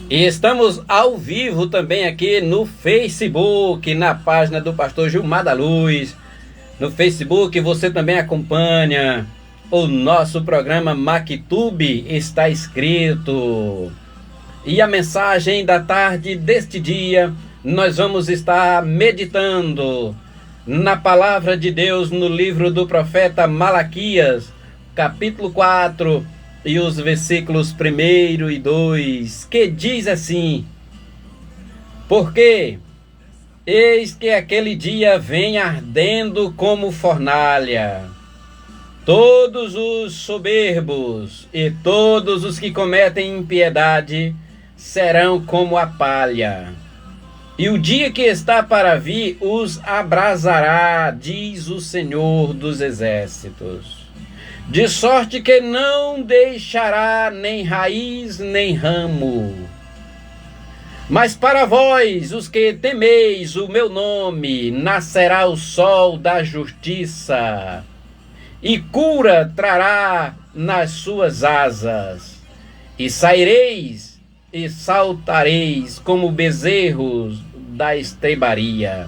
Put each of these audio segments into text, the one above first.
E estamos ao vivo também aqui no Facebook, na página do pastor Gilmar da Luz. No Facebook você também acompanha o nosso programa Mactube, está escrito. E a mensagem da tarde deste dia, nós vamos estar meditando na palavra de Deus no livro do profeta Malaquias, capítulo 4, e os versículos 1 e 2, que diz assim: Porque eis que aquele dia vem ardendo como fornalha. Todos os soberbos e todos os que cometem impiedade serão como a palha. E o dia que está para vir os abrasará, diz o Senhor dos Exércitos. De sorte que não deixará nem raiz nem ramo. Mas para vós, os que temeis o meu nome, nascerá o sol da justiça, e cura trará nas suas asas, e saireis e saltareis como bezerros da estrebaria.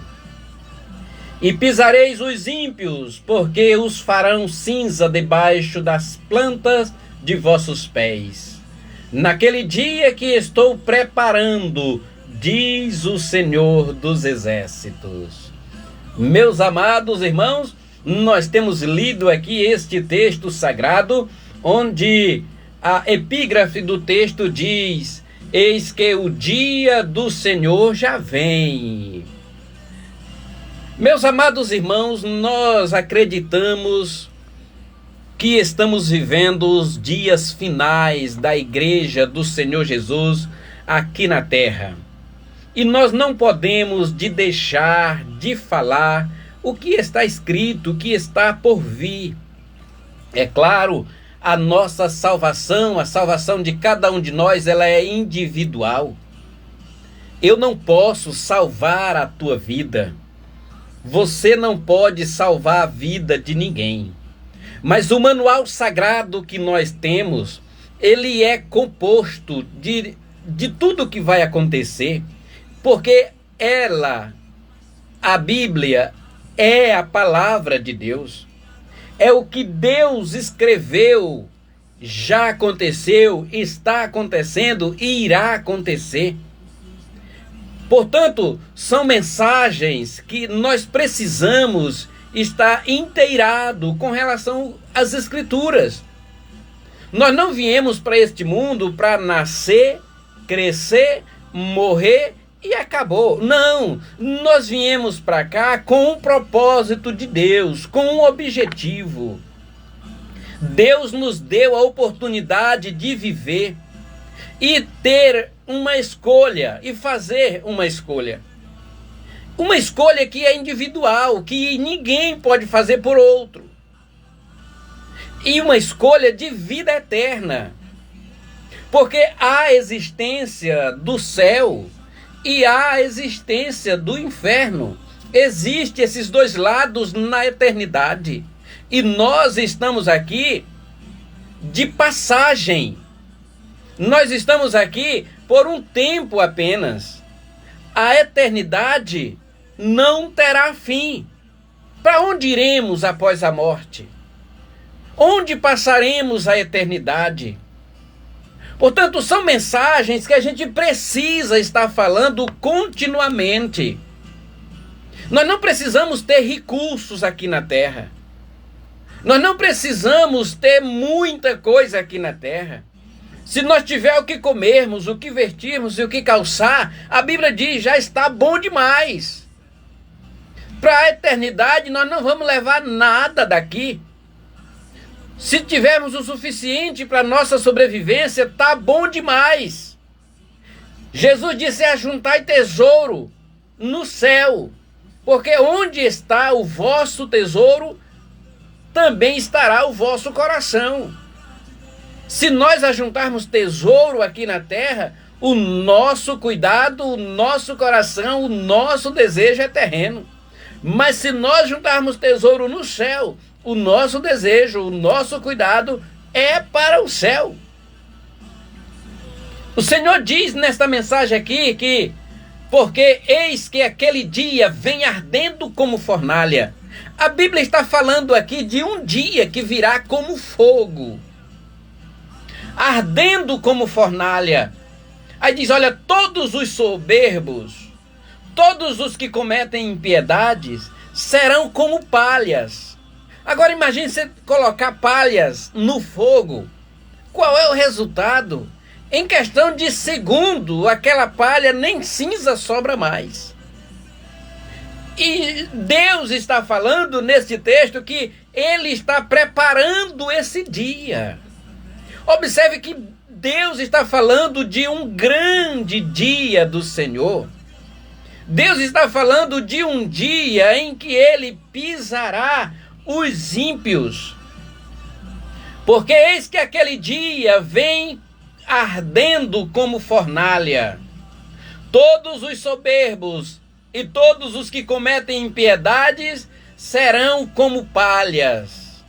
E pisareis os ímpios, porque os farão cinza debaixo das plantas de vossos pés. Naquele dia que estou preparando, diz o Senhor dos Exércitos. Meus amados irmãos, nós temos lido aqui este texto sagrado, onde a epígrafe do texto diz: eis que o dia do Senhor já vem. Meus amados irmãos, nós acreditamos que estamos vivendo os dias finais da Igreja do Senhor Jesus aqui na terra. E nós não podemos deixar de falar o que está escrito, o que está por vir. É claro, a nossa salvação, a salvação de cada um de nós, ela é individual. Eu não posso salvar a tua vida. Você não pode salvar a vida de ninguém. Mas o manual sagrado que nós temos, ele é composto de tudo que vai acontecer, porque a Bíblia, é a palavra de Deus. É o que Deus escreveu, já aconteceu, está acontecendo e irá acontecer. Portanto, são mensagens que nós precisamos estar inteirado com relação às Escrituras. Nós não viemos para este mundo para nascer, crescer, morrer e acabou. Não, nós viemos para cá com um propósito de Deus, com um objetivo. Deus nos deu a oportunidade de viver e ter uma escolha e fazer uma escolha. Uma escolha que é individual, que ninguém pode fazer por outro. E uma escolha de vida eterna. Porque há a existência do céu e há a existência do inferno. Existem esses dois lados na eternidade. E nós estamos aqui de passagem. Nós estamos aqui por um tempo apenas. A eternidade não terá fim. Para onde iremos após a morte? Onde passaremos a eternidade? Portanto, são mensagens que a gente precisa estar falando continuamente. Nós não precisamos ter recursos aqui na terra. Nós não precisamos ter muita coisa aqui na terra. Se nós tiver o que comermos, o que vestirmos e o que calçar, a Bíblia diz, já está bom demais. Para a eternidade nós não vamos levar nada daqui. Se tivermos o suficiente para nossa sobrevivência, está bom demais. Jesus disse: ajuntai tesouro no céu, porque onde está o vosso tesouro, também estará o vosso coração. Se nós ajuntarmos tesouro aqui na terra, o nosso cuidado, o nosso coração, o nosso desejo é terreno. Mas se nós juntarmos tesouro no céu, o nosso desejo, o nosso cuidado é para o céu. O Senhor diz nesta mensagem aqui que porque eis que aquele dia vem ardendo como fornalha. A Bíblia está falando aqui de um dia que virá como fogo, ardendo como fornalha. Aí diz, olha, todos os soberbos, todos os que cometem impiedades, serão como palhas. Agora imagine você colocar palhas no fogo. Qual é o resultado? Em questão de segundo, aquela palha nem cinza sobra mais. E Deus está falando neste texto que Ele está preparando esse dia. Observe que Deus está falando de um grande dia do Senhor. Deus está falando de um dia em que Ele pisará os ímpios. Porque eis que aquele dia vem ardendo como fornalha. Todos os soberbos e todos os que cometem impiedades serão como palhas.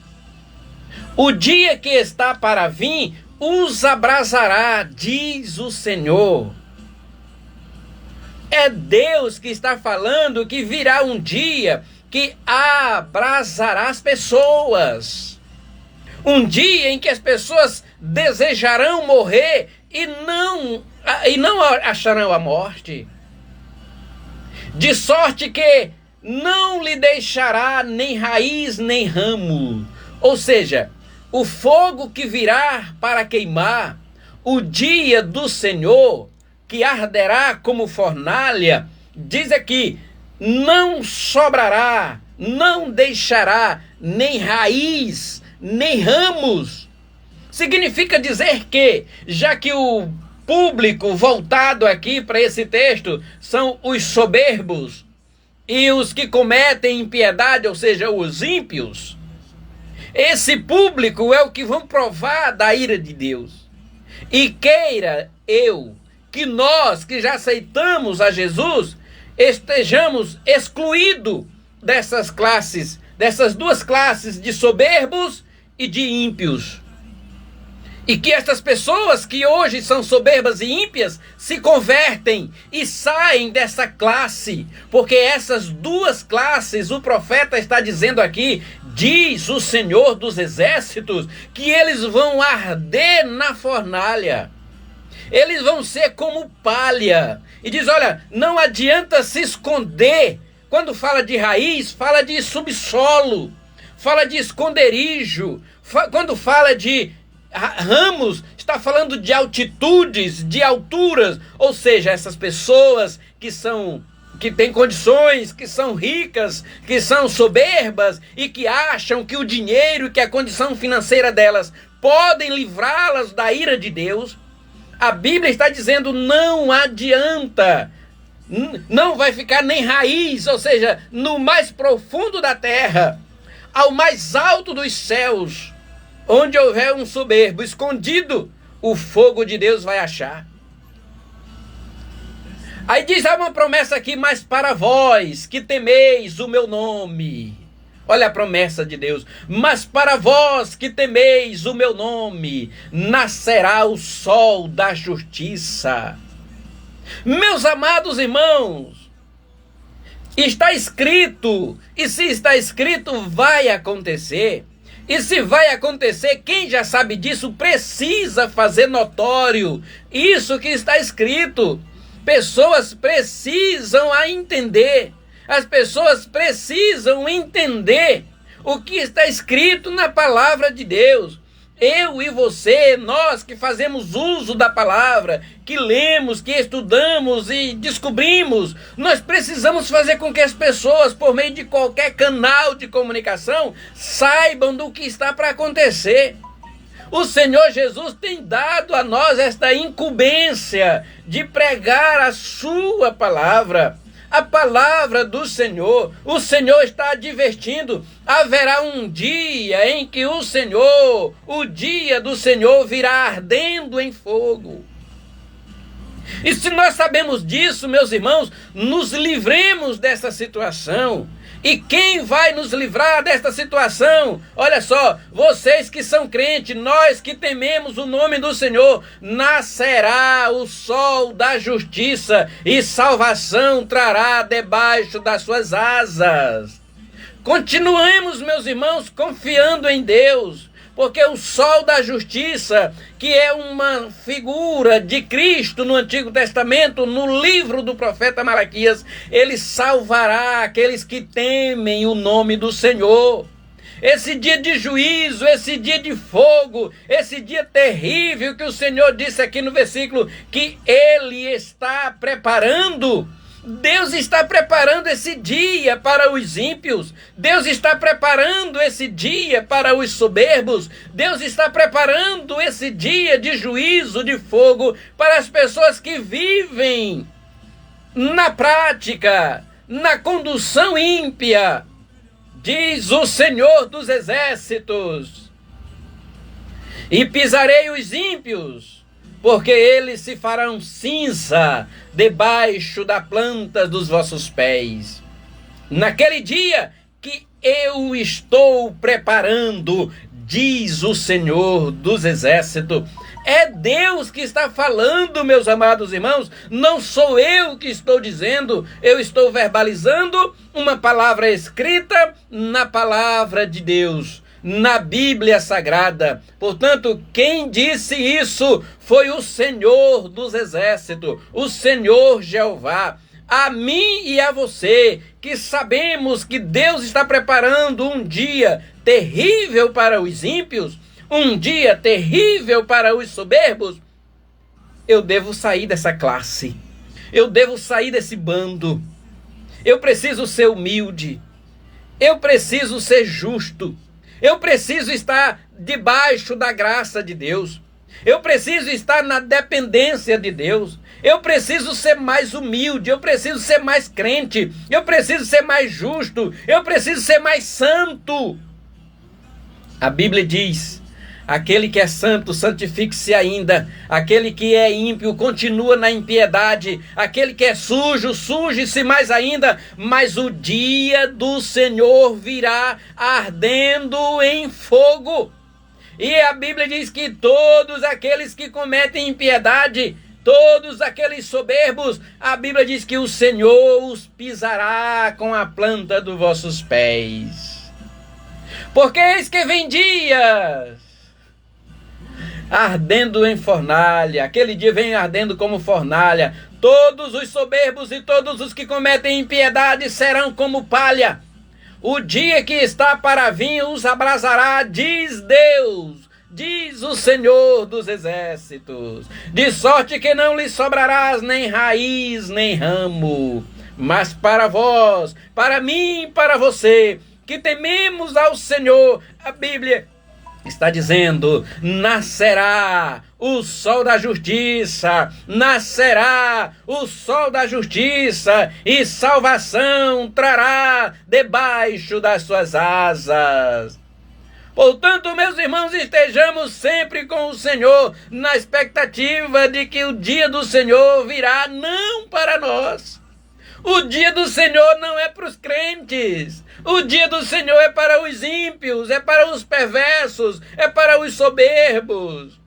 O dia que está para vir os abrasará, diz o Senhor. É Deus que está falando que virá um dia que abrasará as pessoas. Um dia em que as pessoas desejarão morrer e não acharão a morte. De sorte que não lhe deixará nem raiz nem ramo. Ou seja, o fogo que virá para queimar, o dia do Senhor, que arderá como fornalha, diz aqui, não sobrará, não deixará nem raiz, nem ramos. Significa dizer que, já que o público voltado aqui para esse texto são os soberbos e os que cometem impiedade, ou seja, os ímpios, esse público é o que vão provar da ira de Deus. E queira que nós que já aceitamos a Jesus estejamos excluídos dessas classes, dessas duas classes de soberbos e de ímpios. E que estas pessoas que hoje são soberbas e ímpias se convertem e saem dessa classe. Porque essas duas classes, o profeta está dizendo aqui, diz o Senhor dos Exércitos, que eles vão arder na fornalha. Eles vão ser como palha. E diz, olha, não adianta se esconder. Quando fala de raiz, fala de subsolo, fala de esconderijo. Quando fala de ramos, está falando de altitudes, de alturas. Ou seja, essas pessoas que têm condições, que são ricas, que são soberbas e que acham que o dinheiro e que a condição financeira delas podem livrá-las da ira de Deus. A Bíblia está dizendo, não adianta. Não vai ficar nem raiz, ou seja, no mais profundo da terra, ao mais alto dos céus, onde houver um soberbo escondido, o fogo de Deus vai achar. Aí diz, há uma promessa aqui, mas para vós que temeis o meu nome. Olha a promessa de Deus. Mas para vós que temeis o meu nome, nascerá o sol da justiça. Meus amados irmãos, está escrito, e se está escrito, vai acontecer. E se vai acontecer, quem já sabe disso precisa fazer notório isso que está escrito. Pessoas precisam entender. As pessoas precisam entender o que está escrito na palavra de Deus. Eu e você, nós que fazemos uso da palavra, que lemos, que estudamos e descobrimos, nós precisamos fazer com que as pessoas, por meio de qualquer canal de comunicação, saibam do que está para acontecer. O Senhor Jesus tem dado a nós esta incumbência de pregar a sua palavra. A palavra do Senhor, o Senhor está advertindo, haverá um dia em que o dia do Senhor virá ardendo em fogo. E se nós sabemos disso, meus irmãos, nos livremos dessa situação E quem vai nos livrar desta situação? Olha só, vocês que são crentes, nós que tememos o nome do Senhor, nascerá o sol da justiça e salvação trará debaixo das suas asas. Continuemos, meus irmãos, confiando em Deus, porque o sol da justiça, que é uma figura de Cristo no Antigo Testamento, no livro do profeta Malaquias, ele salvará aqueles que temem o nome do Senhor. Esse dia de juízo, esse dia de fogo, esse dia terrível que o Senhor disse aqui no versículo, que Ele está preparando. Deus está preparando esse dia para os ímpios. Deus está preparando esse dia para os soberbos. Deus está preparando esse dia de juízo, de fogo, para as pessoas que vivem na prática, na condução ímpia. Diz o Senhor dos Exércitos: e pisarei os ímpios, porque eles se farão cinza debaixo da planta dos vossos pés. Naquele dia que eu estou preparando, diz o Senhor dos Exércitos. É Deus que está falando, meus amados irmãos, não sou eu que estou dizendo, eu estou verbalizando uma palavra escrita na palavra de Deus, na Bíblia Sagrada. Portanto, quem disse isso foi o Senhor dos Exércitos, o Senhor Jeová. A mim e a você, que sabemos que Deus está preparando um dia terrível para os ímpios, um dia terrível para os soberbos, eu devo sair dessa classe, eu devo sair desse bando, eu preciso ser humilde, eu preciso ser justo, eu preciso estar debaixo da graça de Deus. Eu preciso estar na dependência de Deus. Eu preciso ser mais humilde. Eu preciso ser mais crente. Eu preciso ser mais justo. Eu preciso ser mais santo. A Bíblia diz: aquele que é santo, santifique-se ainda. Aquele que é ímpio, continua na impiedade. Aquele que é sujo, suje-se mais ainda. Mas o dia do Senhor virá ardendo em fogo. E a Bíblia diz que todos aqueles que cometem impiedade, todos aqueles soberbos, a Bíblia diz que o Senhor os pisará com a planta dos vossos pés. Porque eis que vem dias ardendo em fornalha. Aquele dia vem ardendo como fornalha. Todos os soberbos e todos os que cometem impiedade serão como palha. O dia que está para vir os abrasará, diz Deus, diz o Senhor dos Exércitos. De sorte que não lhe sobrarás nem raiz, nem ramo. Mas para vós, para mim, para você, que tememos ao Senhor, a Bíblia está dizendo: nascerá o sol da justiça, nascerá o sol da justiça, e salvação trará debaixo das suas asas. Portanto, meus irmãos, estejamos sempre com o Senhor, na expectativa de que o dia do Senhor virá, não para nós. O dia do Senhor não é para os crentes. O dia do Senhor é para os ímpios, é para os perversos, é para os soberbos.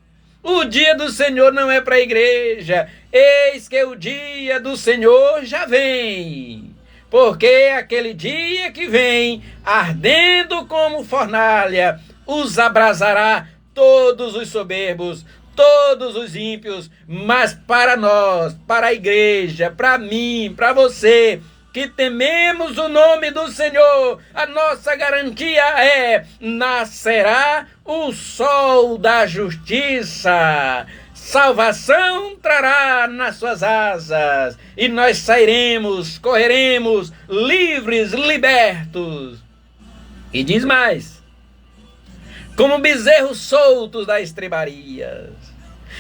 O dia do Senhor não é para a igreja. Eis que o dia do Senhor já vem. Porque aquele dia que vem, ardendo como fornalha, os abrasará todos os soberbos, todos os ímpios. Mas para nós, para a igreja, para mim, para você, que tememos o nome do Senhor, a nossa garantia é: nascerá o sol da justiça, salvação trará nas suas asas, e nós sairemos, correremos livres, libertos. E diz mais: como bezerros soltos das estrebarias.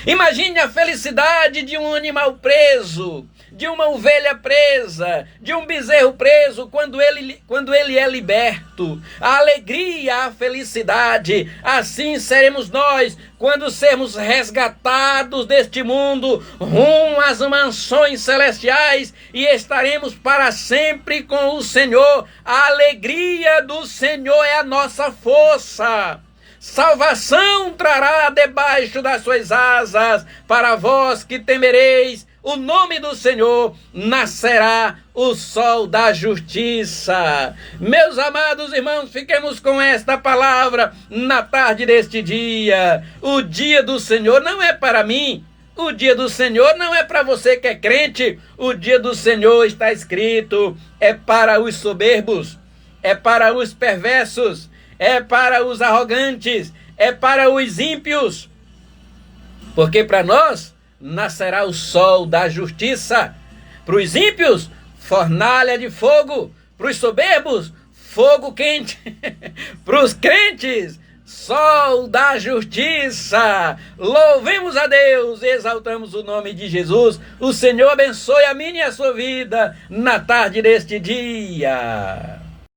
Imagine a felicidade de um animal preso, de uma ovelha presa, de um bezerro preso, quando ele é liberto. A alegria, a felicidade, assim seremos nós, quando sermos resgatados deste mundo, rumo às mansões celestiais, e estaremos para sempre com o Senhor. A alegria do Senhor é a nossa força. Salvação trará debaixo das suas asas, para vós que temereis o nome do Senhor, nascerá o sol da justiça. Meus amados irmãos, fiquemos com esta palavra na tarde deste dia. O dia do Senhor não é para mim. O dia do Senhor não é para você que é crente. O dia do Senhor, está escrito, é para os soberbos, é para os perversos, é para os arrogantes, é para os ímpios. Porque para nós nascerá o sol da justiça. Para os ímpios, fornalha de fogo. Para os soberbos, fogo quente. Para os crentes, sol da justiça. Louvemos a Deus, exaltamos o nome de Jesus. O Senhor abençoe a minha e a sua vida na tarde deste dia.